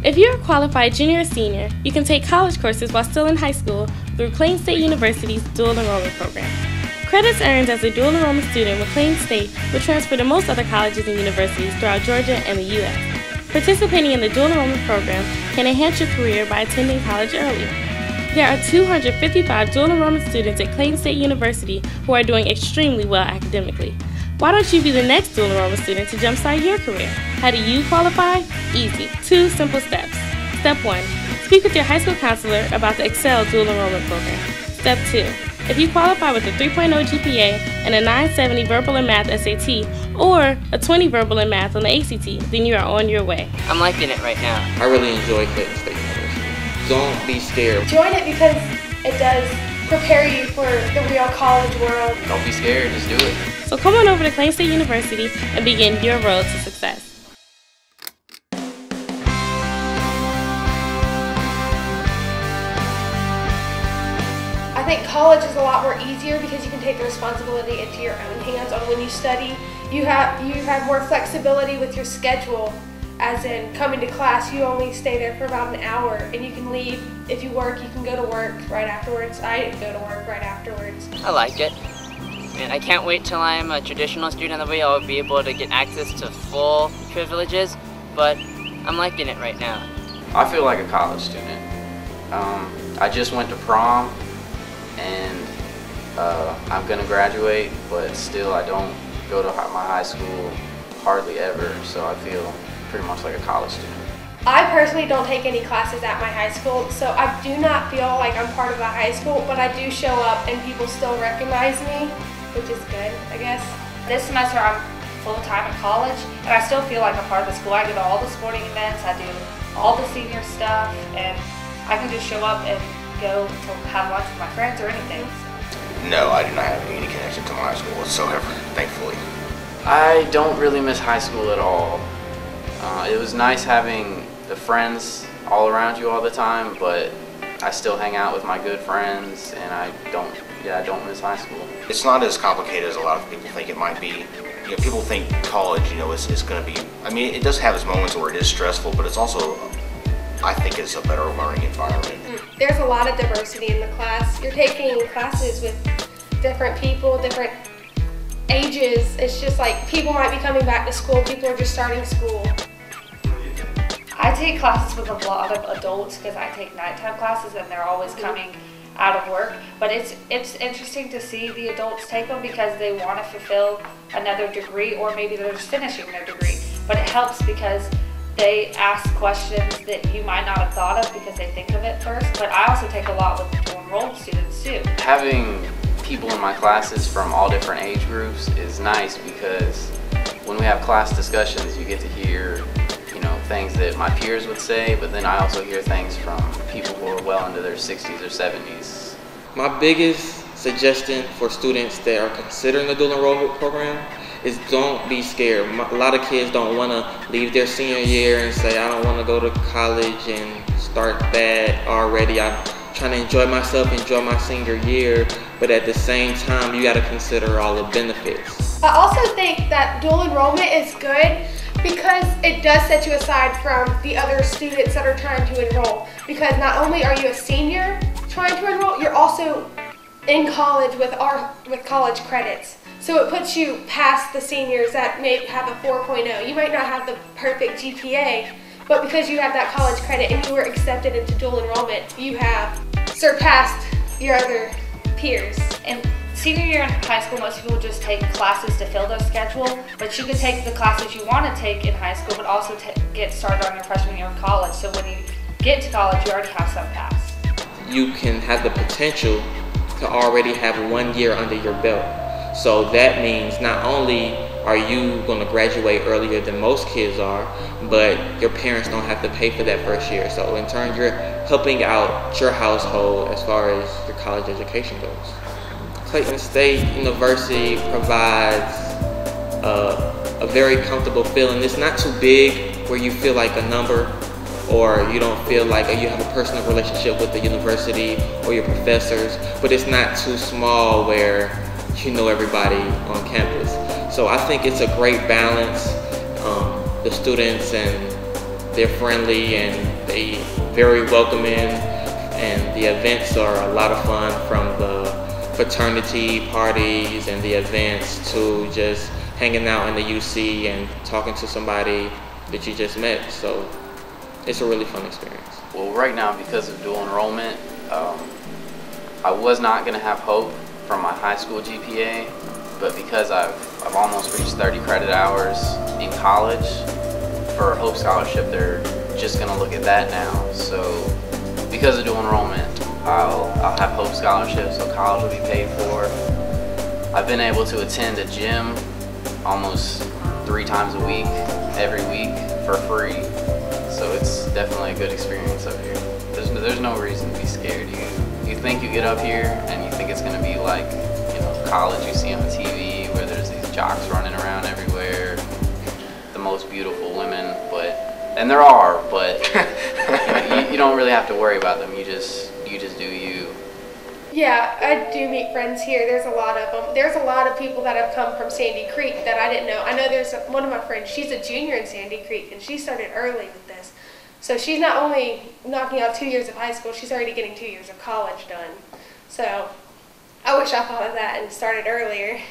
If you're a qualified junior or senior, you can take college courses while still in high school through Clayton State University's dual enrollment program. Credits earned as a dual enrollment student with Clayton State will transfer to most other colleges and universities throughout Georgia and the U.S. Participating in the dual enrollment program can enhance your career by attending college early. There are 255 dual enrollment students at Clayton State University who are doing extremely well academically. Why don't you be the next dual enrollment student to jumpstart your career? How do you qualify? Easy. 2 simple steps. Step 1. Speak with your high school counselor about the Excel dual enrollment program. Step 2. If you qualify with a 3.0 GPA and a 970 verbal and math SAT, or a 20 verbal and math on the ACT, then you are on your way. I'm liking it right now. I really enjoy Clayton State University. Don't be scared. Join it because it does prepare you for the real college world. Don't be scared, just do it. So come on over to Clayton State University and begin your road to success. I think college is a lot more easier because you can take the responsibility into your own hands on when you study. You have more flexibility with your schedule, as in coming to class, you only stay there for about an hour and you can leave. If you work, you can go to work right afterwards. I go to work right afterwards. I like it. And I can't wait till I'm a traditional student. That way I'll be able to get access to full privileges, but I'm liking it right now. I feel like a college student. I just went to prom and I'm gonna graduate, but still I don't go to my high school hardly ever, so I feel pretty much like a college student. I personally don't take any classes at my high school, so I do not feel like I'm part of the high school, but I do show up and people still recognize me, which is good, I guess. This semester I'm full-time at college, and I still feel like I'm part of the school. I go to all the sporting events, I do all the senior stuff, and I can just show up and go to have lunch with my friends or anything. No, I do not have any connection to my high school whatsoever, thankfully. I don't really miss high school at all. It was nice having the friends all around you all the time, but I still hang out with my good friends, and I don't miss high school. It's not as complicated as a lot of people think it might be. You know, people think college, is going to be, I mean, it does have its moments where it is stressful, but it's also, I think it's a better learning environment. There's a lot of diversity in the class. You're taking classes with different people, different ages. It's just like people might be coming back to school, people are just starting school. I take classes with a lot of adults because I take nighttime classes and they're always coming out of work. But it's interesting to see the adults take them because they want to fulfill another degree, or maybe they're just finishing their degree. But it helps because they ask questions that you might not have thought of because they think of it first. But I also take a lot with dual enrolled students too. Having people in my classes from all different age groups is nice because when we have class discussions, you get to hear things that my peers would say, but then I also hear things from people who are well into their 60s or 70s. My biggest suggestion for students that are considering the dual enrollment program is don't be scared. A lot of kids don't want to leave their senior year and say, I don't want to go to college and start that already. I'm trying to enjoy myself, enjoy my senior year, but at the same time, you got to consider all the benefits. I also think that dual enrollment is good because it does set you aside from the other students that are trying to enroll. Because not only are you a senior trying to enroll, you're also in college with college credits. So it puts you past the seniors that may have a 4.0. You might not have the perfect GPA, but because you have that college credit and you were accepted into dual enrollment, you have surpassed your other peers. And senior year in high school, most people just take classes to fill their schedule, but you can take the classes you want to take in high school, but also get started on your freshman year of college. So when you get to college, you already have some pass. You can have the potential to already have 1 year under your belt. So that means not only are you going to graduate earlier than most kids are, but your parents don't have to pay for that first year. So in turn, you're helping out your household as far as your college education goes. Clayton State University provides a very comfortable feeling. It's not too big where you feel like a number, or you don't feel like you have a personal relationship with the university or your professors, but it's not too small where you know everybody on campus. So I think it's a great balance. The students, and they're friendly, and They very welcoming, and the events are a lot of fun, from the fraternity parties and the events to just hanging out in the UC and talking to somebody that you just met. So it's a really fun experience. Well, right now, because of dual enrollment, I was not going to have hope from my high school GPA, but because I've almost reached 30 credit hours in college for a Hope Scholarship, they're just going to look at that now. So because of dual enrollment, I'll have Hope Scholarship, so college will be paid for. I've been able to attend a gym almost 3 times a week, every week, for free. So it's definitely a good experience up here. There's no reason to be scared. You think you get up here and you think it's going to be like, you know, college you see on TV, where there's these jocks running around everywhere, the most beautiful women, and there are, but you don't really have to worry about them. You just do you. Yeah, I do meet friends here. There's a lot of them. There's a lot of people that have come from Sandy Creek that I didn't know. I know there's one of my friends, she's a junior in Sandy Creek, and she started early with this. So she's not only knocking out 2 years of high school, she's already getting 2 years of college done. So I wish I thought of that and started earlier.